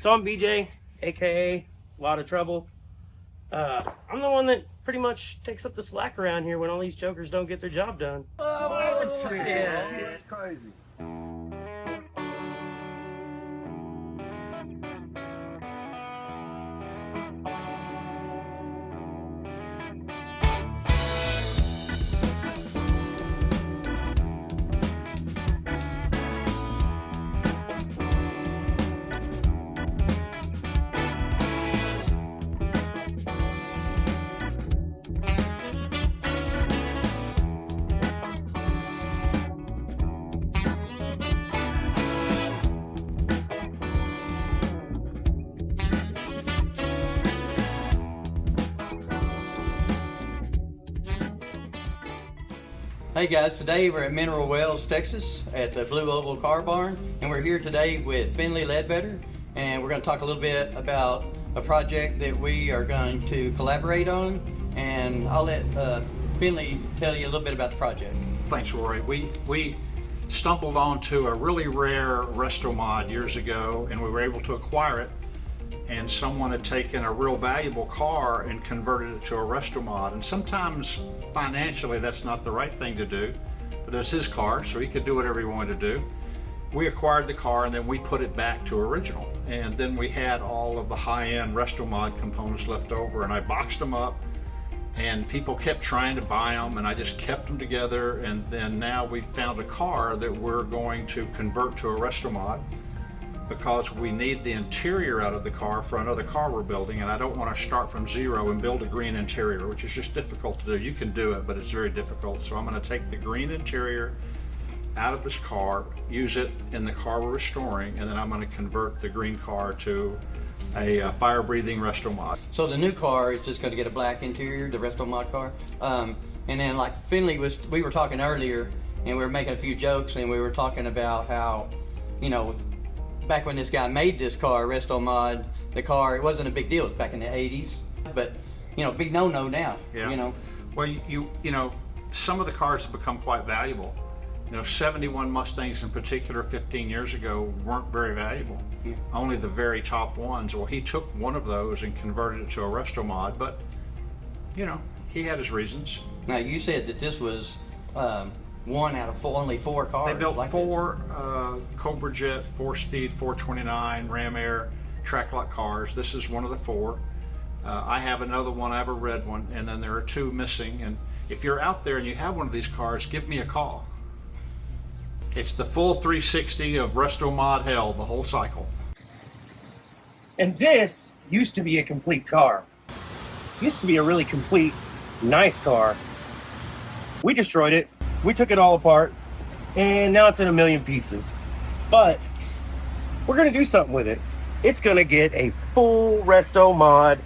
So I'm BJ, aka a lot of trouble. I'm the one that pretty much takes up the slack around here when all these jokers don't get their job done. Oh, shit. Yeah. That's crazy. Hey guys, today we're at Mineral Wells, Texas at the Blue Oval Car Barn, and we're here today with Fenley Ledbetter, and we're going to talk a little bit about a project that we are going to collaborate on, and I'll let Fenley tell you a little bit about the project. Thanks, Rory. We stumbled onto a really rare Restomod years ago, and we were able to acquire it, and someone had taken a real valuable car and converted it to a Restomod. And sometimes financially that's not the right thing to do, but it's his car, so he could do whatever he wanted to do. We acquired the car and then we put it back to original, and then we had all of the high-end Restomod components left over, and I boxed them up, and people kept trying to buy them, and I just kept them together. And then now we found a car that we're going to convert to a Restomod, because we need the interior out of the car for another car we're building, and I don't want to start from zero and build a green interior, which is just difficult to do. You can do it, but it's very difficult. So I'm going to take the green interior out of this car, use it in the car we're restoring, and then I'm going to convert the green car to a fire-breathing Restomod. So the new car is just going to get a black interior, the Restomod car, and then like Fenley we were talking earlier, and we were making a few jokes, and we were talking about how, you know, back when this guy made this car, Restomod, the car, it wasn't a big deal. It was back in the 80s, but you know, big no-no now. Yeah. You know. Well, you know, some of the cars have become quite valuable. You know, 71 Mustangs in particular 15 years ago weren't very valuable. Yeah. Only the very top ones. Well, he took one of those and converted it to a Restomod, but you know, he had his reasons. Now you said that this was one out of only four cars. They built like four Cobra Jet, 4-speed, 429 Ram Air track lot cars. This is one of the four. I have another one. I have a red one, and then there are two missing. And if you're out there and you have one of these cars, give me a call. It's the full 360 of Restomod hell, the whole cycle. And this used to be a complete car. Used to be a really complete, nice car. We destroyed it. We took it all apart, and now it's in a million pieces. But we're gonna do something with it. It's gonna get a full Restomod,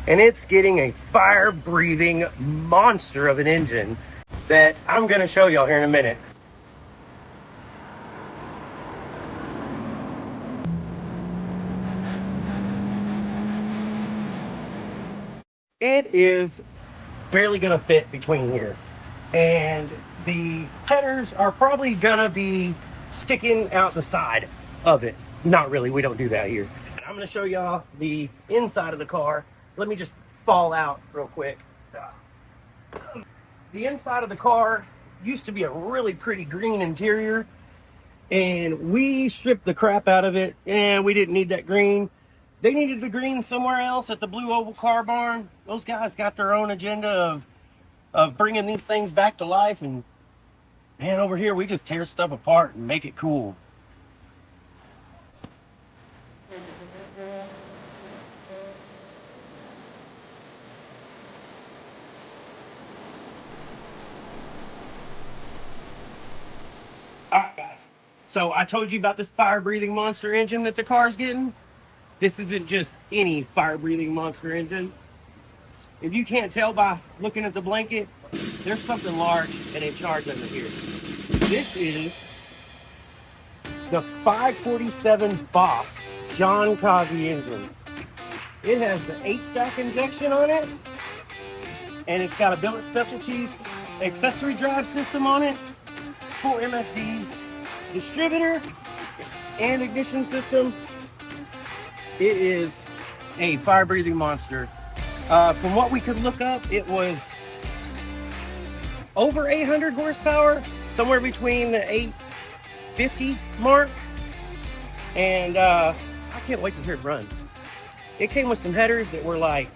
and it's getting a fire-breathing monster of an engine that I'm gonna show y'all here in a minute. It is barely gonna fit between here, and the headers are probably gonna be sticking out the side of it. Not really, we don't do that here. And I'm gonna show y'all the inside of the car. Let me just fall out real quick. The inside of the car used to be a really pretty green interior, and we stripped the crap out of it, and we didn't need that green. They needed the green somewhere else at the Blue Oval Car Barn. Those guys got their own agenda of bringing these things back to life, and man, over here we just tear stuff apart and make it cool. Alright guys, so I told you about this fire-breathing monster engine that the car's getting. This isn't just any fire-breathing monster engine. If you can't tell by looking at the blanket, there's something large and in charge under here. This is the 547 Boss John Coffey engine. It has the 8-stack injection on it, and it's got a Billet Specialties accessory drive system on it, full MSD distributor and ignition system. It is a fire-breathing monster. From what we could look up, it was over 800 horsepower, somewhere between the 850 mark. And I can't wait to hear it run. It came with some headers that were like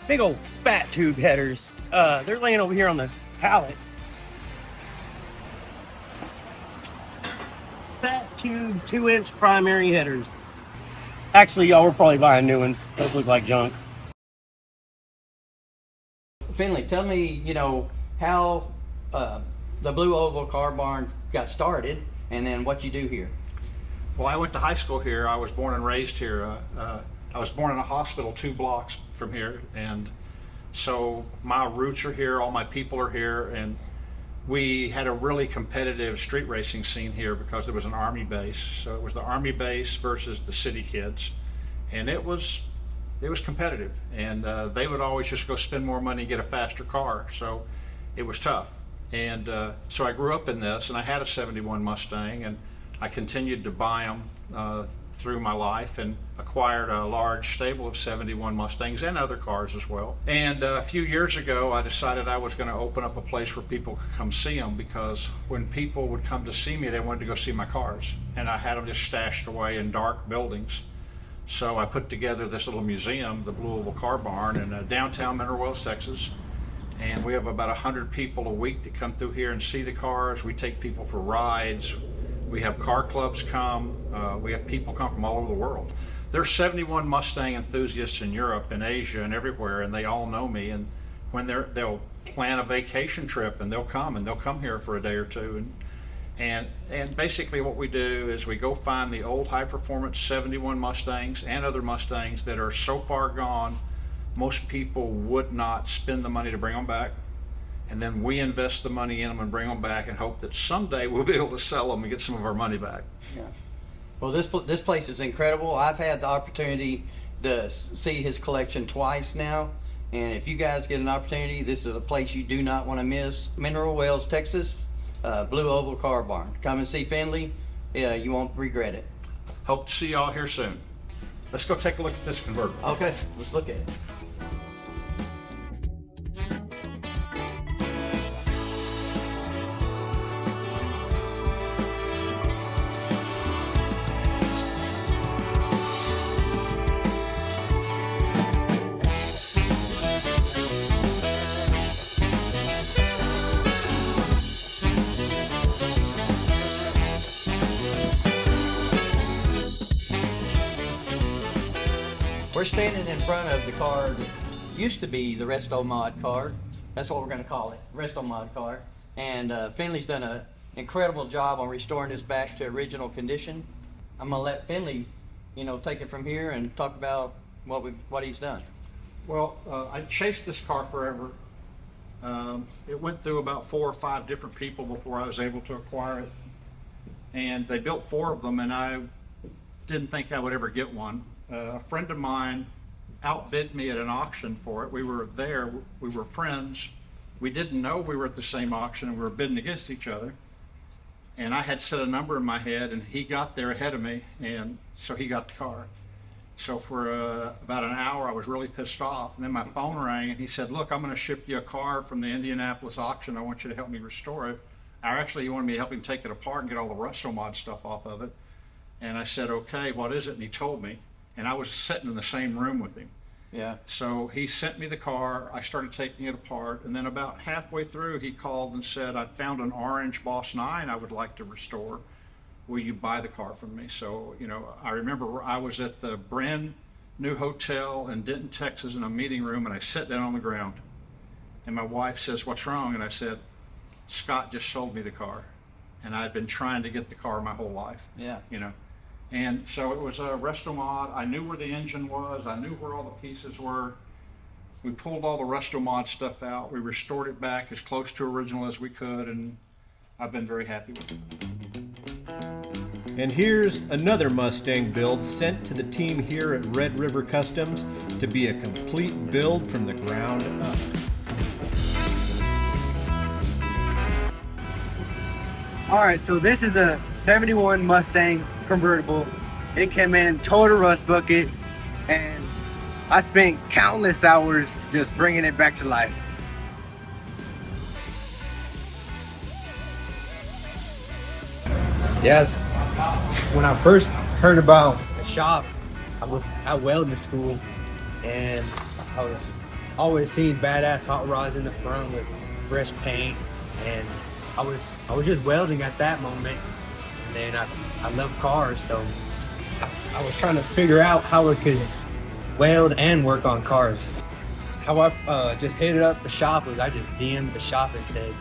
big old fat tube headers. They're laying over here on the pallet. Fat tube 2-inch primary headers. Actually, y'all, we're probably buying new ones. Those look like junk. Fenley, tell me, you know, how the Blue Oval Car Barn got started, and then what you do here. Well, I went to high school here. I was born and raised here. I was born in a hospital 2 blocks from here, and so my roots are here, all my people are here, and we had a really competitive street racing scene here because there was an Army base. So it was the Army base versus the city kids, and it was competitive, and they would always just go spend more money and get a faster car, so it was tough. And so I grew up in this, and I had a 71 Mustang, and I continued to buy them through my life, and acquired a large stable of 71 Mustangs and other cars as well. And a few years ago, I decided I was going to open up a place where people could come see them, because when people would come to see me, they wanted to go see my cars, and I had them just stashed away in dark buildings. So I put together this little museum, the Blue Oval Car Barn, in downtown Mineral Wells, Texas. And we have about 100 people a week that come through here and see the cars. We take people for rides. We have car clubs come. We have people come from all over the world. There's 71 Mustang enthusiasts in Europe and Asia and everywhere, and they all know me. And when they'll plan a vacation trip, and they'll come here for a day or two. And basically what we do is we go find the old high performance 71 Mustangs and other Mustangs that are so far gone, most people would not spend the money to bring them back. And then we invest the money in them and bring them back, and hope that someday we'll be able to sell them and get some of our money back. Yeah. Well, this place is incredible. I've had the opportunity to see his collection twice now. And if you guys get an opportunity, this is a place you do not want to miss. Mineral Wells, Texas, Blue Oval Car Barn. Come and see Fenley. You won't regret it. Hope to see y'all here soon. Let's go take a look at this convertible. Okay, let's look at it. We're standing in front of the car that used to be the Restomod car. That's what we're going to call it, Restomod car. And Fenley's done an incredible job on restoring this back to original condition. I'm going to let Fenley, take it from here and talk about what he's done. Well, I chased this car forever. It went through about 4 or 5 different people before I was able to acquire it. And they built 4 of them, and I didn't think I would ever get one. A friend of mine outbid me at an auction for it. We were there, we were friends. We didn't know we were at the same auction, and we were bidding against each other. And I had set a number in my head, and he got there ahead of me, and so he got the car. So for about an hour, I was really pissed off. And then my phone rang, and he said, "Look, I'm going to ship you a car from the Indianapolis auction. I want you to help me restore it." Actually, he wanted me to help him take it apart and get all the Restomod stuff off of it. And I said, "Okay, what is it?" And he told me. And I was sitting in the same room with him. Yeah. So he sent me the car. I started taking it apart. And then about halfway through, he called and said, "I found an orange Boss 9 I would like to restore. Will you buy the car from me?" So, I remember I was at the brand new hotel in Denton, Texas, in a meeting room, and I sat down on the ground. And my wife says, "What's wrong?" And I said, "Scott just sold me the car. And I'd been trying to get the car my whole life." Yeah. And so it was a Restomod. I knew where the engine was. I knew where all the pieces were. We pulled all the Restomod stuff out. We restored it back as close to original as we could, and I've been very happy with it. And here's another Mustang build sent to the team here at Red River Customs to be a complete build from the ground up. All right, so this is a 71 Mustang convertible. It came in total rust bucket, and I spent countless hours just bringing it back to life. Yes, when I first heard about the shop, I was at welding school, and I was always seeing badass hot rods in the front with fresh paint, and I was just welding at that moment. And then I love cars, so I was trying to figure out how I could weld and work on cars. How I just hit it up the shop was I just DM'd the shop and said,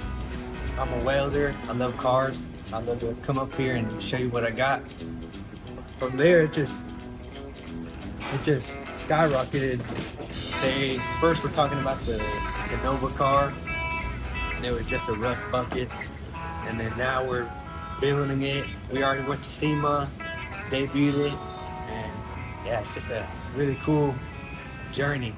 I'm a welder, I love cars, I'd love to come up here and show you what I got. From there, it just skyrocketed. They first were talking about the Nova car, and it was just a rust bucket. And then now we're building it. We already went to SEMA, debuted it, and yeah, it's just a really cool journey.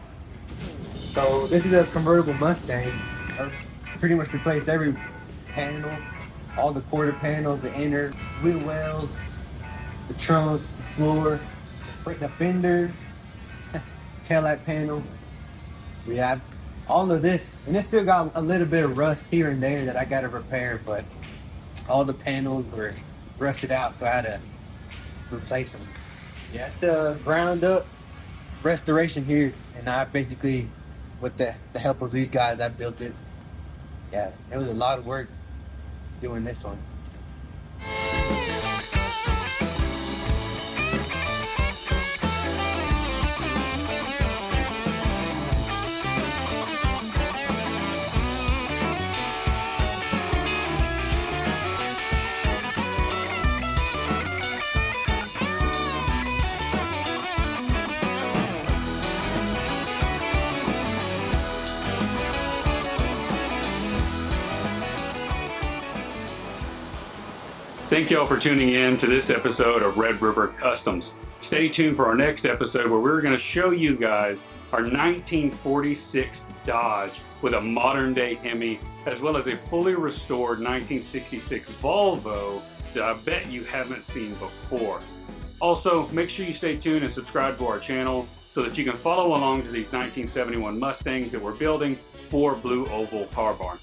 So this is a convertible Mustang. I pretty much replaced every panel, all the quarter panels, the inner wheel wells, the trunk, the floor, the fenders, taillight panel. We have all of this, and it still got a little bit of rust here and there that I got to repair, but all the panels were rusted out, so I had to replace them. Yeah, it's a ground up restoration here, and I basically, with the help of these guys, I built it. Yeah, it was a lot of work doing this one. Thank y'all for tuning in to this episode of Red River Customs. Stay tuned for our next episode where we're going to show you guys our 1946 Dodge with a modern day Hemi, as well as a fully restored 1966 Volvo that I bet you haven't seen before. Also, make sure you stay tuned and subscribe to our channel so that you can follow along to these 1971 Mustangs that we're building for Blue Oval Car Barn.